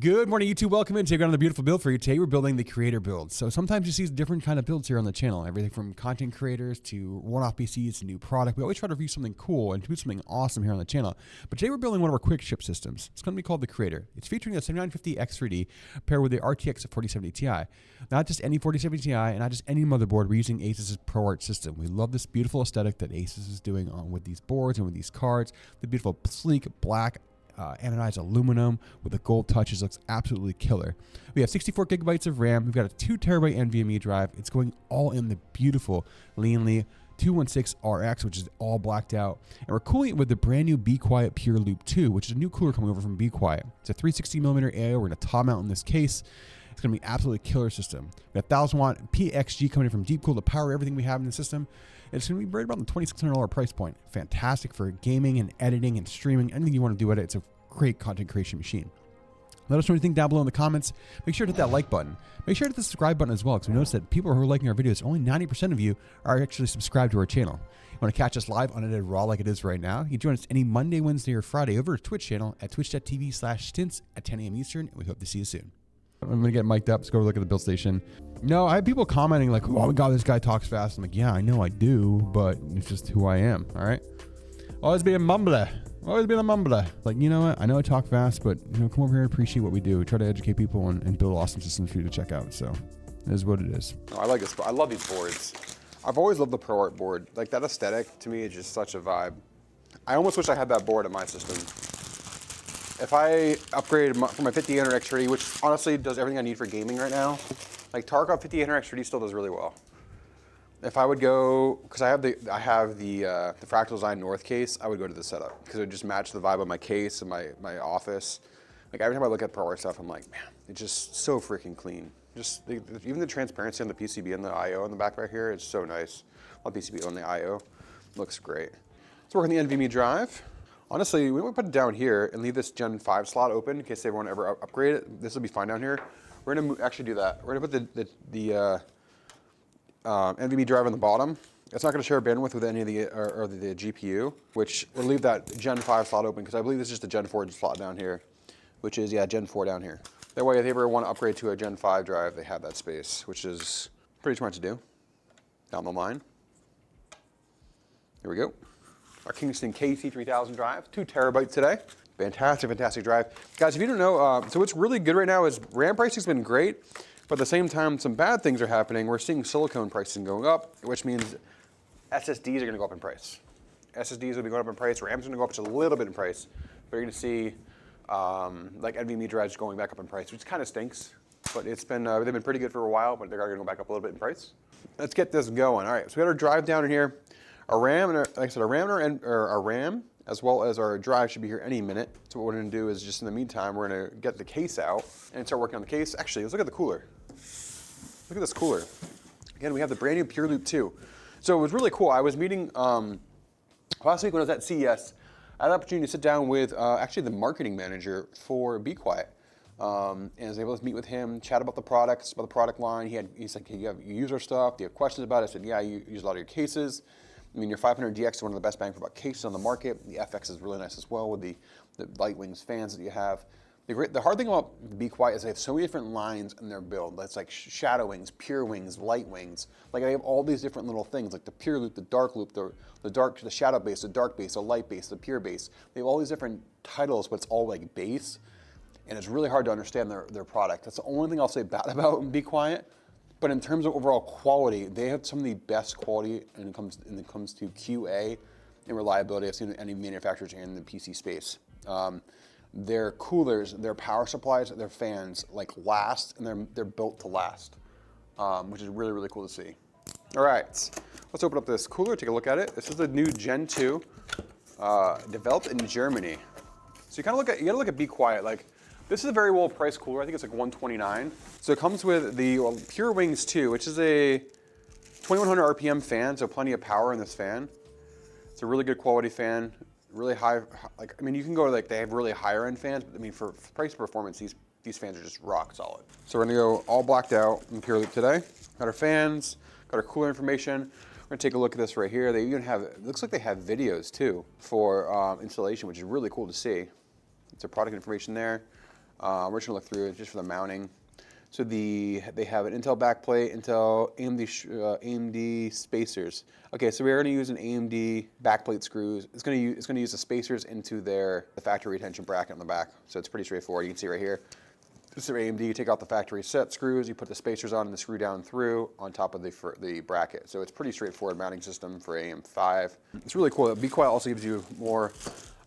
Good morning, YouTube. Welcome in. Today we've got another beautiful build for you. Today we're building the creator build. So sometimes you see different kind of builds here on the channel. Everything from content creators to one-off PCs to new product. We always try to review something cool and do something awesome here on the channel. But today we're building one of our quick ship systems. It's going to be called the Creator. It's featuring a 7950 X3D paired with the RTX 4070 Ti. Not just any 4070 Ti and not just any motherboard. We're using ASUS PROART system. We love this beautiful aesthetic that ASUS is doing with these boards and with these cards. The beautiful sleek black anodized aluminum with the gold touches looks absolutely killer. We have 64 gigabytes of RAM. We've got a 2 terabyte NVMe drive. It's going all in the beautiful Lian 216RX, which is all blacked out. And we're cooling it with the brand new Be Quiet Pure Loop 2, which is a new cooler coming over from Be Quiet. It's a 360mm AO. We're going to top mount in this case. It's going to be an absolutely killer system. We have 1000 watt PXG coming in from Deepcool to power everything we have in the system. It's going to be right around the $2,600 price point. Fantastic for gaming and editing and streaming. Anything you want to do with it, it's a great content creation machine. Let us know what you think down below in the comments. Make sure to hit that like button. Make sure to hit the subscribe button as well, because we noticed that people who are liking our videos, only 90% of you are actually subscribed to our channel. You want to catch us live, unedited, raw like it is right now? You can join us any Monday, Wednesday, or Friday over our Twitch channel at twitch.tv/stints at 10 a.m. Eastern, and we hope to see you soon. I'm going to get mic'd up. Let's go look at the build station. No, I have people commenting like, oh my God, this guy talks fast. I'm like, yeah, I know I do, but it's just who I am, all right? Always be a mumbler. Always been a mumbler. Like, you know what? I know I talk fast, but, you know, come over here and appreciate what we do. We try to educate people and build awesome systems for you to check out. So it is what it is. Oh, I like this. I love these boards. I've always loved the ProArt board. Like, that aesthetic to me is just such a vibe. I almost wish I had that board in my system. If I upgraded from my 5800 X3D, which honestly does everything I need for gaming right now, like Tarkov 5800 X3D still does really well. If I would go, because I have the Fractal Design North case, I would go to this setup because it would just match the vibe of my case and my office. Like every time I look at ProArt stuff, I'm like, man, it's just so freaking clean. Just even the transparency on the PCB and the I/O in the back right here, it's so nice. On the PCB on the I/O, looks great. Let's work on the NVMe drive. Honestly, we might put it down here and leave this Gen 5 slot open in case they want to ever upgrade it. This will be fine down here. We're gonna actually do that. We're gonna put the NVMe drive on the bottom. It's not going to share bandwidth with any of the GPU, which we'll leave that Gen 5 slot open because I believe this is just a Gen 4 slot down here, which is, yeah, Gen 4 down here. That way, if they ever want to upgrade to a Gen 5 drive, they have that space, which is pretty smart to do down the line. Here we go. Our Kingston KC3000 drive, 2 terabytes today. Fantastic, fantastic drive. Guys, if you don't know, so what's really good right now is RAM pricing's been great. But at the same time, some bad things are happening. We're seeing silicone pricing going up, which means SSDs are going to go up in price. SSDs will be going up in price. RAM's going to go up just a little bit in price. But you're going to see like NVMe drives going back up in price, which kind of stinks. But it's been they've been pretty good for a while, but they're going to go back up a little bit in price. Let's get this going. All right, so we got our drive down in here. Our RAM, and like I said, our RAM as well as our drive should be here any minute. So what we're going to do is just in the meantime, we're going to get the case out and start working on the case. Actually, let's look at the cooler. Look at this cooler. Again, we have the brand new Pure Loop 2. So it was really cool. I was meeting last week when I was at CES. I had the opportunity to sit down with actually the marketing manager for Be Quiet. And I was able to meet with him, chat about the products, about the product line. He's like, hey, you use our stuff? Do you have questions about it? I said, yeah, you use a lot of your cases. I mean, your 500DX is one of the best bang for buck cases on the market. The FX is really nice as well with the light wings fans that you have. The hard thing about Be Quiet is they have so many different lines in their build. That's like shadow wings, pure wings, light wings. Like they have all these different little things, like the pure loop, the dark loop, the shadow base, the dark base, the light base, the pure base. They have all these different titles, but it's all like base, and it's really hard to understand their product. That's the only thing I'll say bad about Be Quiet. But in terms of overall quality, they have some of the best quality when it comes to QA and reliability I've seen in any manufacturers in the PC space. Their coolers, their power supplies, their fans like last, and they're built to last, which is really, really cool to see. All right, let's open up this cooler, take a look at it. This is the new Gen 2, developed in Germany. So you gotta look at Be Quiet. Like, this is a very well priced cooler. I think it's like $129. So it comes with the Pure Wings 2, which is a 2100 RPM fan, so plenty of power in this fan. It's a really good quality fan. Really high, like, I mean, you can go to, like, they have really higher end fans, but I mean, for price performance, these fans are just rock solid. So we're gonna go all blacked out in Pure Loop today. Got our fans, got our cooler information. We're gonna take a look at this right here. They even have, it looks like they have videos too for installation, which is really cool to see. It's a product information there. We're just gonna look through it just for the mounting. So they have an Intel backplate, Intel AMD spacers. Okay, so we're gonna use an AMD backplate screws. It's gonna use the spacers into the factory retention bracket on the back. So it's pretty straightforward. You can see right here. This is AMD. You take out the factory set screws, you put the spacers on, and the screw down through on top of the bracket. So it's pretty straightforward mounting system for AM5. It's really cool. Be Quiet also gives you more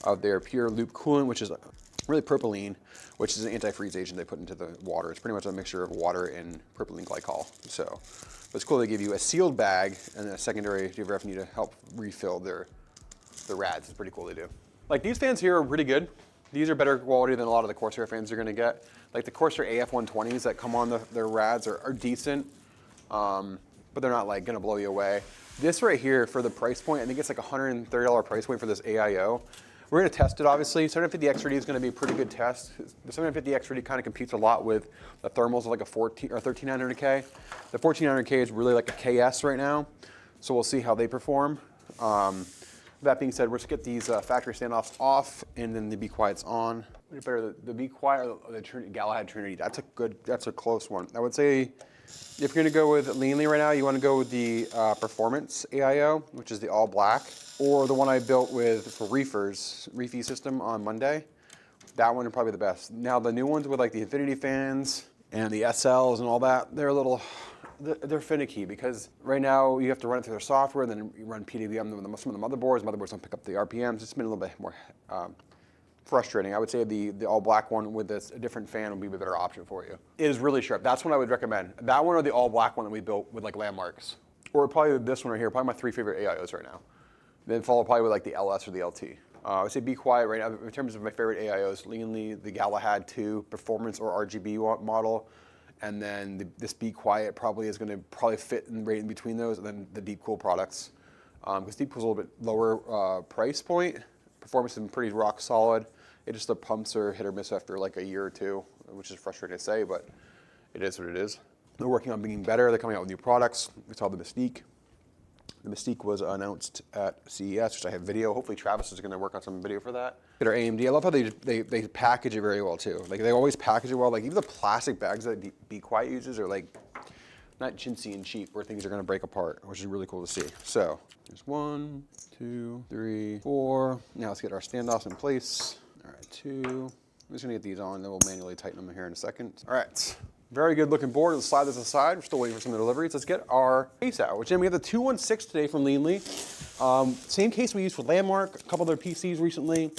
of their pure loop coolant, which is really propylene, which is an antifreeze agent they put into the water. It's pretty much a mixture of water and propylene glycol. So, but it's cool they give you a sealed bag and a secondary if you ever need to help refill the rads. It's pretty cool they do. Like these fans here are pretty good. These are better quality than a lot of the Corsair fans you're gonna get. Like the Corsair AF120s that come on their rads are decent, but they're not like gonna blow you away. This right here for the price point, I think it's like $130 price point for this AIO. We're gonna test it obviously. 750XRD is gonna be a pretty good test. The 750XRD kind of competes a lot with the thermals of like a 1300K. The 1400K is really like a KS right now, so we'll see how they perform. That being said, we're just get these factory standoffs off and then the Be Quiet's on. Better the Be Quiet or the Galahad Trinity. That's a close one. I would say if you're gonna go with Lian right now, you wanna go with the Performance AIO, which is the all black, or the one I built with for Reefy system on Monday. That one is probably the best. Now the new ones with like the Infinity fans and the SLs and all that, they're finicky because right now you have to run it through their software, then you run PWM with some of the motherboards. Motherboards don't pick up the RPMs. It's been a little bit more frustrating. I would say the all black one with a different fan would be a better option for you. It is really sharp. That's one I would recommend. That one or the all black one that we built with like landmarks. Or probably this one right here, probably my 3 favorite AIOs right now. Then followed probably with like the LS or the LT. I would say Be Quiet right now. In terms of my favorite AIOs, Lian, the Galahad 2 Performance or RGB model. And then this Be Quiet probably is going to fit right in between those, and then the Deepcool products. Because Deepcool's a little bit lower price point. Performance is pretty rock solid. It just the pumps are hit or miss after like a year or two, which is frustrating to say, but it is what it is. They're working on being better. They're coming out with new products. We saw the Mystique. The Mystique was announced at CES, which I have video. Hopefully Travis is going to work on some video for that. At our AMD, I love how they package it very well too. Like they always package it well. Like even the plastic bags that Be Quiet uses are like not chintzy and cheap where things are going to break apart, which is really cool to see. So there's 1, 2, 3, 4. Now let's get our standoffs in place. All right, 2. I'm just going to get these on, then we'll manually tighten them here in a second. All right. Very good looking board. Let's slide this aside. We're still waiting for some of the deliveries. Let's get our case out, which then we have the 216 today from Lian. Same case we used for Landmark, a couple other PCs recently.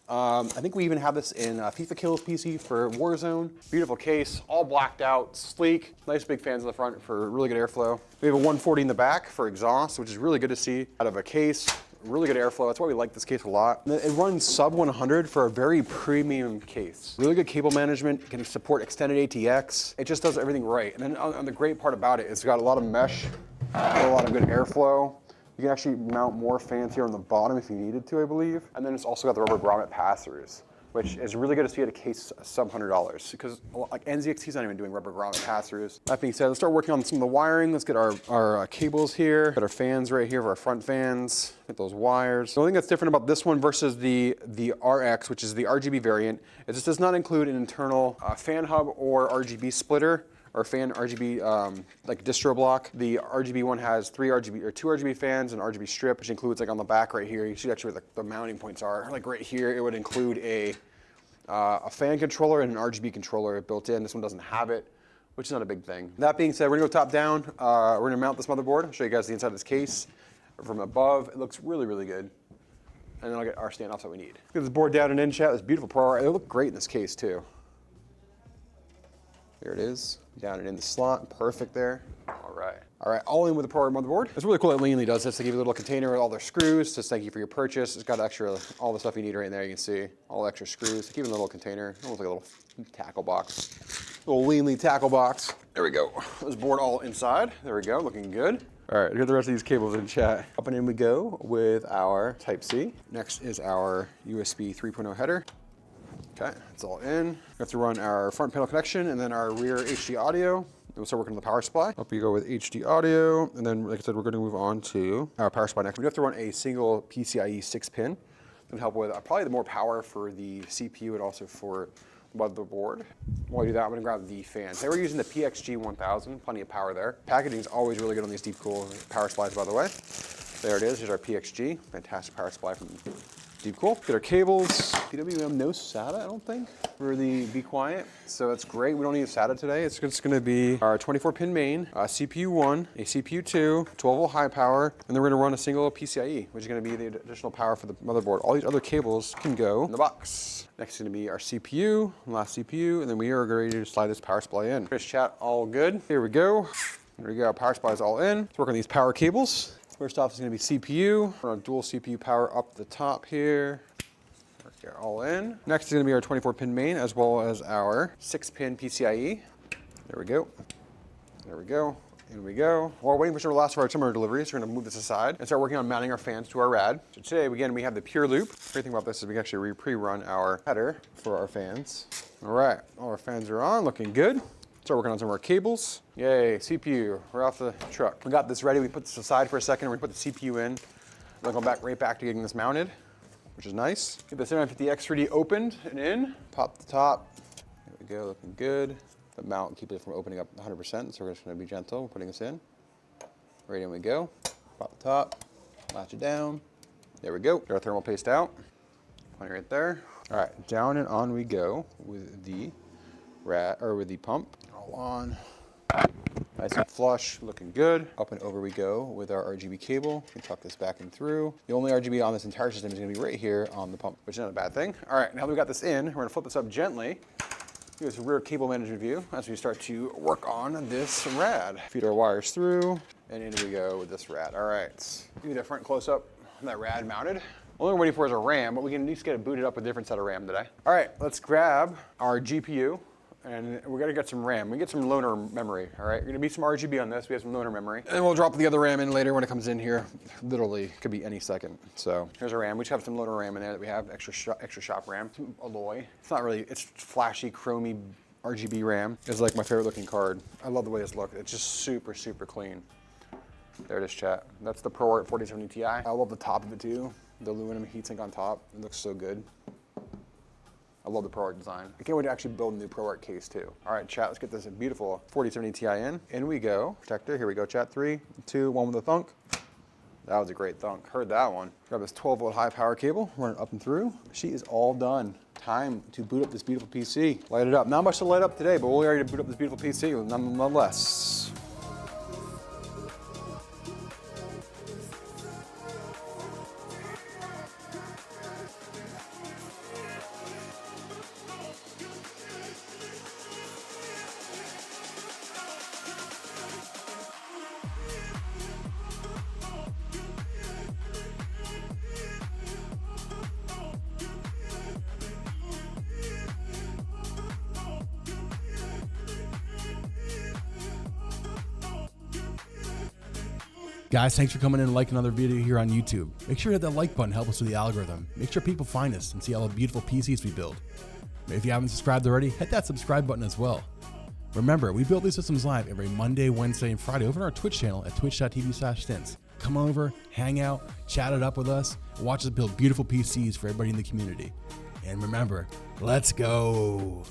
I think we even have this in FIFA Kills PC for Warzone. Beautiful case, all blacked out, sleek. Nice big fans in the front for really good airflow. We have a 140 in the back for exhaust, which is really good to see out of a case. Really good airflow. That's why we like this case a lot. It runs sub 100 for a very premium case. Really good cable management. It can support extended ATX. It just does everything right. And then on the great part about it, it's got a lot of mesh, a lot of good airflow. You can actually mount more fans here on the bottom if you needed to, I believe. And then it's also got the rubber grommet pass-throughs, which is really good to see at a case sub $100 because like NZXT's not even doing rubber grommet pass-throughs. That being said, let's start working on some of the wiring. Let's get our cables here. Got our fans right here for our front fans. Get those wires. The only thing that's different about this one versus the RX, which is the RGB variant, is this does not include an internal fan hub or RGB splitter or fan RGB like distro block. The RGB one has 2 RGB fans and RGB strip, which includes like on the back right here. You see actually where the mounting points are. Like right here, it would include a fan controller and an RGB controller built in. This one doesn't have it, which is not a big thing. That being said, we're gonna go top down. We're gonna mount this motherboard. I'll show you guys the inside of this case from above. It looks really, really good. And then I'll get our standoffs that we need. Get this board down and in, chat. This beautiful ProArt. They look great in this case too. There it is, down and in the slot, perfect there. All right, all in with the ProArt motherboard. It's really cool that Lian does this. They give you a little container with all their screws, just thank you for your purchase. It's got all the stuff you need right in there, you can see. All the extra screws, they give you a little container, almost like a little tackle box. Little Lian tackle box. There we go. This board all inside, there we go, looking good. All right, get the rest of these cables in chat. Up and in we go with our Type-C. Next is our USB 3.0 header. Okay, it's all in. We have to run our front panel connection and then our rear HD audio. Then we'll start working on the power supply. Up you go with HD audio. And then, like I said, we're gonna move on to our power supply next. We have to run a single PCIe 6-pin. That'll help with probably the more power for the CPU and also for motherboard. While I do that, I'm gonna grab the fans. They were using the PXG 1000, plenty of power there. Packaging is always really good on these Deepcool power supplies, by the way. There it is, here's our PXG. Fantastic power supply from Deepcool. Get our cables. PWM, no SATA, I don't think, for the Be Quiet. So that's great. We don't need SATA today. It's just gonna be our 24-pin main, CPU 1, a CPU 2, 12-volt high power, and then we're gonna run a single PCIe, which is gonna be the additional power for the motherboard. All these other cables can go in the box. Next is gonna be our CPU, last CPU, and then we are ready to slide this power supply in. Chris chat, all good. Here we go. There we go, power supply is all in. Let's work on these power cables. First off is gonna be CPU. We're on dual CPU power up the top here. They're all in. Next is gonna be our 24-pin main as well as our 6-pin PCIe. There we go. There we go. In we go. While we're waiting for some of the last of our timber deliveries, we're gonna move this aside and start working on mounting our fans to our rad. So today, again, we have the pure loop. The great thing about this is we can actually pre-run our header for our fans. All right, all our fans are on, looking good. Start working on some of our cables. Yay, CPU, we're off the truck. We got this ready. We put this aside for a second. We're gonna put the CPU in. Then go right back to getting this mounted, which is nice. Get the 750X3D opened and in. Pop the top. There we go, looking good. The mount, keep it from opening up 100%, so we're just gonna be gentle putting this in. Right in we go. Pop the top, latch it down. There we go. Get our thermal paste out. Plenty right there. All right, down and on we go with the with the pump. All on. Nice and flush, looking good. Up and over we go with our RGB cable. We can tuck this back and through. The only RGB on this entire system is gonna be right here on the pump, which is not a bad thing. All right, now that we got this in, we're gonna flip this up gently. Here's a rear cable management view as we start to work on this rad. Feed our wires through, and in we go with this rad. All right, give you that front close up on that rad mounted. Only we're waiting for is a RAM, but we can at least get it booted up with a different set of RAM today. All right, let's grab our GPU. And we're gonna get some RAM. We get some loaner memory, all right? We're gonna be some RGB on this. We have some loaner memory. And we'll drop the other RAM in later when it comes in here. Literally, could be any second. So here's our RAM. We just have some loaner RAM in there that we have, extra shop RAM, some alloy. It's not really, it's flashy, chromy RGB RAM. It's like my favorite looking card. I love the way this looks. It's just super, super clean. There it is, chat. That's the ProArt 4070 Ti. I love the top of it too. The aluminum heatsink on top. It looks so good. I love the ProArt design. I can't wait to actually build a new ProArt case too. All right, chat, let's get this beautiful 4070 Ti in. In we go. Protector, here we go, chat. 3, 2, 1 with a thunk. That was a great thunk. Heard that one. Grab this 12-volt high power cable, run it up and through. She is all done. Time to boot up this beautiful PC. Light it up. Not much to light up today, but we're ready to boot up this beautiful PC nonetheless. Guys, thanks for coming in and liking another video here on YouTube. Make sure to hit that like button, help us with the algorithm. Make sure people find us and see all the beautiful PCs we build. If you haven't subscribed already, hit that subscribe button as well. Remember, we build these systems live every Monday, Wednesday, and Friday over on our Twitch channel at twitch.tv/stints. Come over, hang out, chat it up with us, watch us build beautiful PCs for everybody in the community. And remember, let's go.